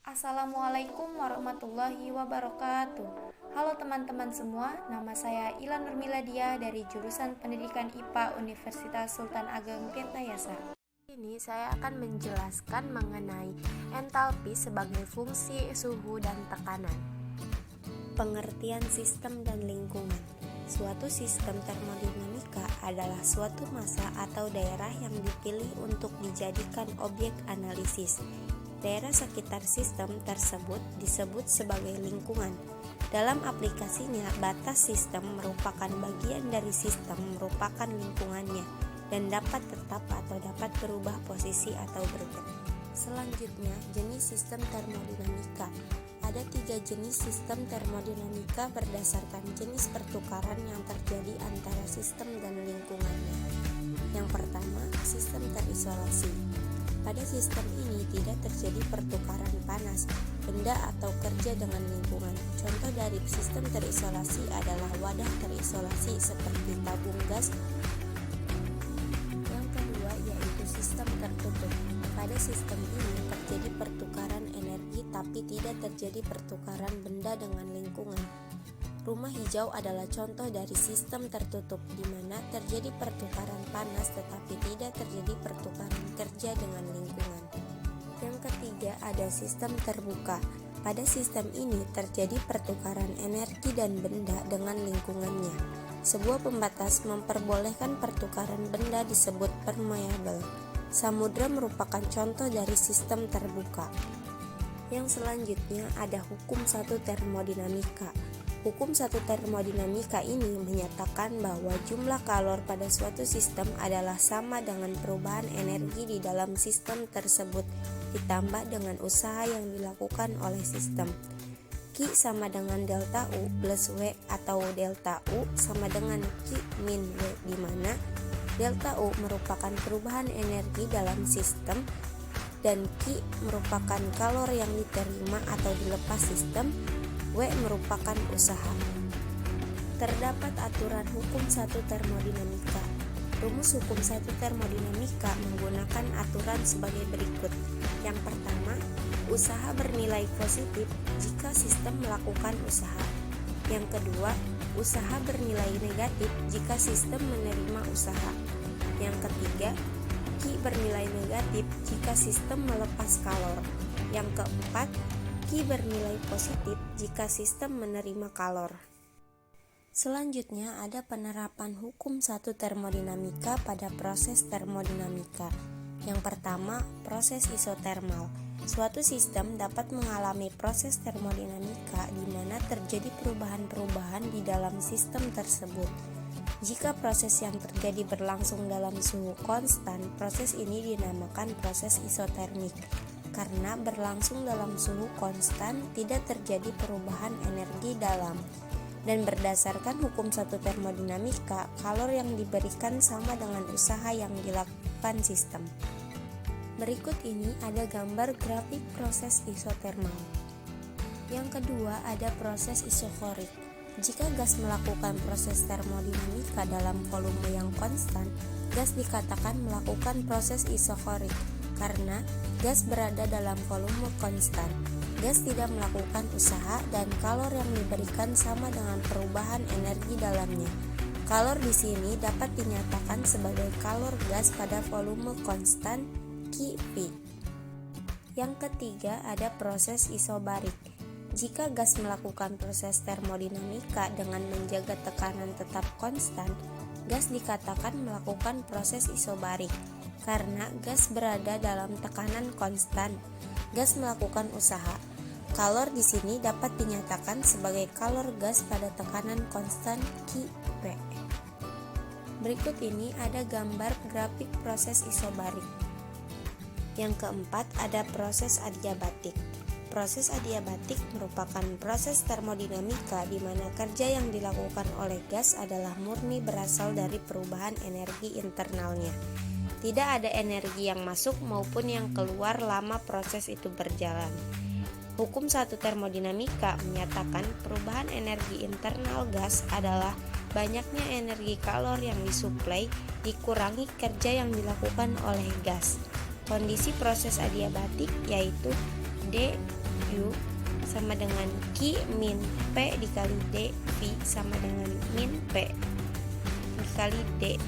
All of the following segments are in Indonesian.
Assalamualaikum warahmatullahi wabarakatuh. Halo teman-teman semua, nama saya Ilan Nurmiladia dari jurusan Pendidikan IPA Universitas Sultan Ageng Tirtayasa. Ini saya akan menjelaskan mengenai entalpi sebagai fungsi suhu dan tekanan. Pengertian sistem dan lingkungan. Suatu sistem termodinamika adalah suatu massa atau daerah yang dipilih untuk dijadikan objek analisis. Daerah sekitar sistem tersebut disebut sebagai lingkungan. Dalam aplikasinya, batas sistem merupakan bagian dari sistem merupakan lingkungannya dan dapat tetap atau dapat berubah posisi atau bergerak. Selanjutnya, jenis sistem termodinamika. Ada 3 jenis sistem termodinamika berdasarkan jenis pertukaran yang terjadi antara sistem dan lingkungannya. Yang pertama, sistem terisolasi. Pada sistem ini tidak terjadi pertukaran panas, benda atau kerja dengan lingkungan. Contoh dari sistem terisolasi adalah wadah terisolasi seperti tabung gas. Yang kedua yaitu sistem tertutup. Pada sistem ini terjadi pertukaran energi tapi tidak terjadi pertukaran benda dengan lingkungan. Rumah hijau adalah contoh dari sistem tertutup di mana terjadi pertukaran panas tetapi tidak terjadi pertukaran kerja dengan lingkungan. Yang ketiga ada sistem terbuka. Pada sistem ini terjadi pertukaran energi dan benda dengan lingkungannya. Sebuah pembatas memperbolehkan pertukaran benda disebut permeable. Samudra merupakan contoh dari sistem terbuka. Yang selanjutnya ada hukum satu termodinamika. Hukum satu termodinamika ini menyatakan bahwa jumlah kalor pada suatu sistem adalah sama dengan perubahan energi di dalam sistem tersebut ditambah dengan usaha yang dilakukan oleh sistem. Q sama dengan delta U plus W atau delta U sama dengan Q min W di mana delta U merupakan perubahan energi dalam sistem dan Q merupakan kalor yang diterima atau dilepas sistem. W merupakan usaha. Terdapat aturan hukum satu termodinamika. Rumus hukum satu termodinamika menggunakan aturan sebagai berikut. Yang pertama, usaha bernilai positif jika sistem melakukan usaha. Yang kedua, usaha bernilai negatif jika sistem menerima usaha. Yang ketiga, Q bernilai negatif jika sistem melepas kalor. Yang keempat, Q bernilai positif jika sistem menerima kalor. Selanjutnya ada penerapan hukum satu termodinamika pada proses termodinamika. Yang pertama, proses isotermal. Suatu sistem dapat mengalami proses termodinamika di mana terjadi perubahan-perubahan di dalam sistem tersebut. Jika proses yang terjadi berlangsung dalam suhu konstan, proses ini dinamakan proses isotermik. Karena berlangsung dalam suhu konstan, tidak terjadi perubahan energi dalam. Dan berdasarkan hukum satu termodinamika, kalor yang diberikan sama dengan usaha yang dilakukan sistem. Berikut ini ada gambar grafik proses isotermal. Yang kedua ada proses isokorik. Jika gas melakukan proses termodinamika dalam volume yang konstan, gas dikatakan melakukan proses isokorik. Karena gas berada dalam volume konstan, gas tidak melakukan usaha dan kalor yang diberikan sama dengan perubahan energi dalamnya. Kalor di sini dapat dinyatakan sebagai kalor gas pada volume konstan Qv. Yang ketiga ada proses isobarik. Jika gas melakukan proses termodinamika dengan menjaga tekanan tetap konstan, gas dikatakan melakukan proses isobarik. Karena gas berada dalam tekanan konstan, gas melakukan usaha. Kalor di sini dapat dinyatakan sebagai kalor gas pada tekanan konstan Qp. Berikut ini ada gambar grafik proses isobarik. Yang keempat ada proses adiabatik. Proses adiabatik merupakan proses termodinamika di mana kerja yang dilakukan oleh gas adalah murni berasal dari perubahan energi internalnya. Tidak ada energi yang masuk maupun yang keluar lama proses itu berjalan. Hukum satu termodinamika menyatakan perubahan energi internal gas adalah banyaknya energi kalor yang disuplai dikurangi kerja yang dilakukan oleh gas. Kondisi proses adiabatik yaitu du sama dengan Q min P dikali D V sama dengan min P dikali D.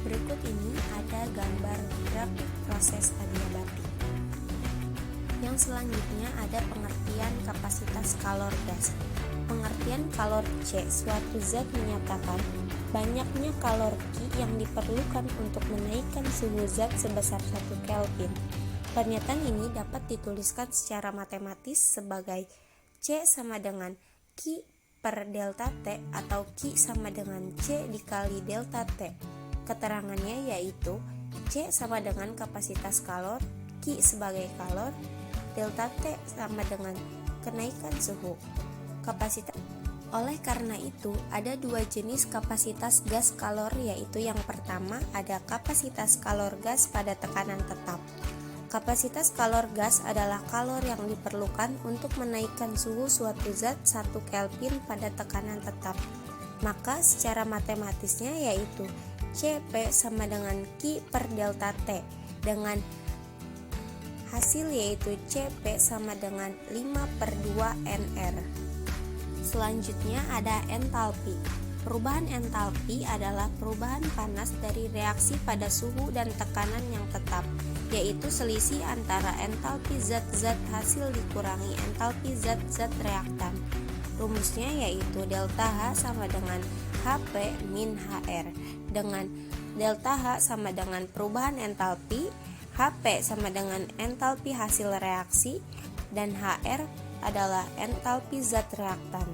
Berikut ini ada gambar grafik proses adiabatik. Yang selanjutnya ada pengertian kapasitas kalor gas. Pengertian kalor C, suatu zat menyatakan banyaknya kalor Q yang diperlukan untuk menaikkan suhu zat sebesar 1 Kelvin. Pernyataan ini dapat dituliskan secara matematis sebagai C sama dengan Q per delta T atau Q sama dengan C dikali delta T. Keterangannya yaitu C sama dengan kapasitas kalor, Q sebagai kalor, delta T sama dengan kenaikan suhu kapasitas. Oleh karena itu, ada dua jenis kapasitas gas kalor, yaitu yang pertama ada kapasitas kalor gas pada tekanan tetap. Kapasitas kalor gas adalah kalor yang diperlukan untuk menaikkan suhu suatu zat 1 Kelvin pada tekanan tetap. Maka secara matematisnya yaitu Cp sama dengan Q per delta T, dengan hasil yaitu Cp sama dengan 5/2 Nr. Selanjutnya ada entalpi. Perubahan entalpi adalah perubahan panas dari reaksi pada suhu dan tekanan yang tetap, yaitu selisih antara entalpi zat-zat hasil dikurangi entalpi zat-zat reaktan. Rumusnya yaitu delta H sama dengan Hp min Hr, dengan delta H sama dengan perubahan entalpi, Hp sama dengan entalpi hasil reaksi, dan Hr adalah entalpi zat reaktan.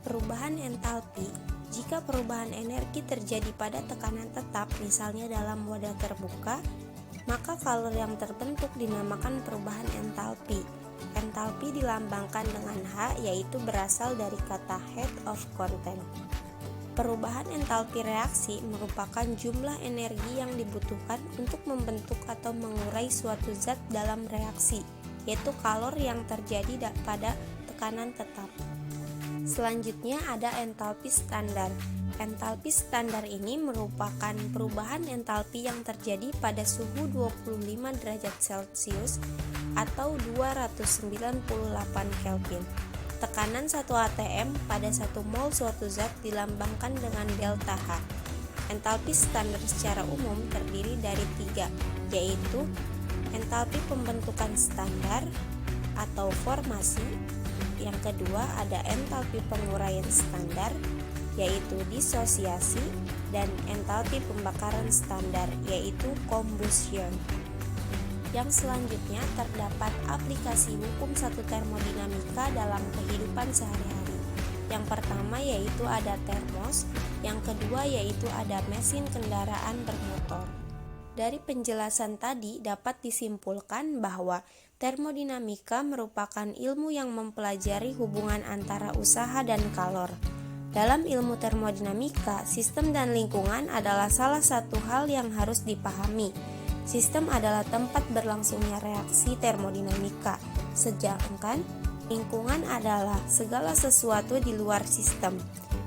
Perubahan entalpi, jika perubahan energi terjadi pada tekanan tetap, misalnya dalam wadah terbuka, maka kalor yang terbentuk dinamakan perubahan entalpi. Entalpi dilambangkan dengan H, yaitu berasal dari kata heat of content. Perubahan entalpi reaksi merupakan jumlah energi yang dibutuhkan untuk membentuk atau mengurai suatu zat dalam reaksi, yaitu kalor yang terjadi pada tekanan tetap. Selanjutnya ada entalpi standar. Entalpi standar ini merupakan perubahan entalpi yang terjadi pada suhu 25 derajat Celcius atau 298 Kelvin. Tekanan 1 atm pada 1 mol suatu zat dilambangkan dengan delta H. Entalpi standar secara umum terdiri dari 3, yaitu entalpi pembentukan standar atau formasi. Yang kedua ada entalpi penguraian standar, yaitu disosiasi, dan entalpi pembakaran standar, yaitu combustion. Yang selanjutnya terdapat aplikasi hukum satu termodinamika dalam kehidupan sehari-hari. Yang pertama yaitu ada termos, yang kedua yaitu ada mesin kendaraan bermotor. Dari penjelasan tadi dapat disimpulkan bahwa termodinamika merupakan ilmu yang mempelajari hubungan antara usaha dan kalor. Dalam ilmu termodinamika, sistem dan lingkungan adalah salah satu hal yang harus dipahami. Sistem adalah tempat berlangsungnya reaksi termodinamika, sedangkan lingkungan adalah segala sesuatu di luar sistem.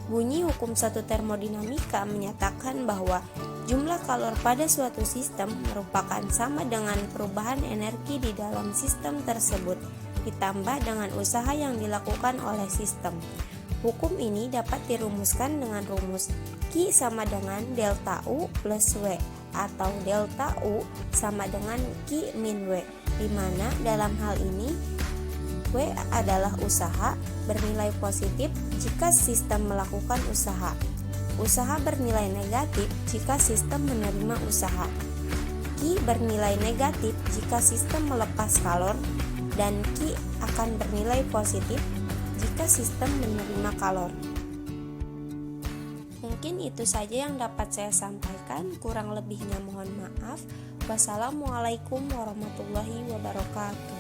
Bunyi hukum satu termodinamika menyatakan bahwa jumlah kalor pada suatu sistem merupakan sama dengan perubahan energi di dalam sistem tersebut, ditambah dengan usaha yang dilakukan oleh sistem. Hukum ini dapat dirumuskan dengan rumus Q sama dengan delta U plus W, atau delta U sama dengan Q min W, di mana dalam hal ini W adalah usaha bernilai positif jika sistem melakukan usaha. Usaha bernilai negatif jika sistem menerima usaha. Q bernilai negatif jika sistem melepas kalor, dan Q akan bernilai positif jika sistem menerima kalor. Mungkin itu saja yang dapat saya sampaikan, kurang lebihnya mohon maaf. Wassalamualaikum warahmatullahi wabarakatuh.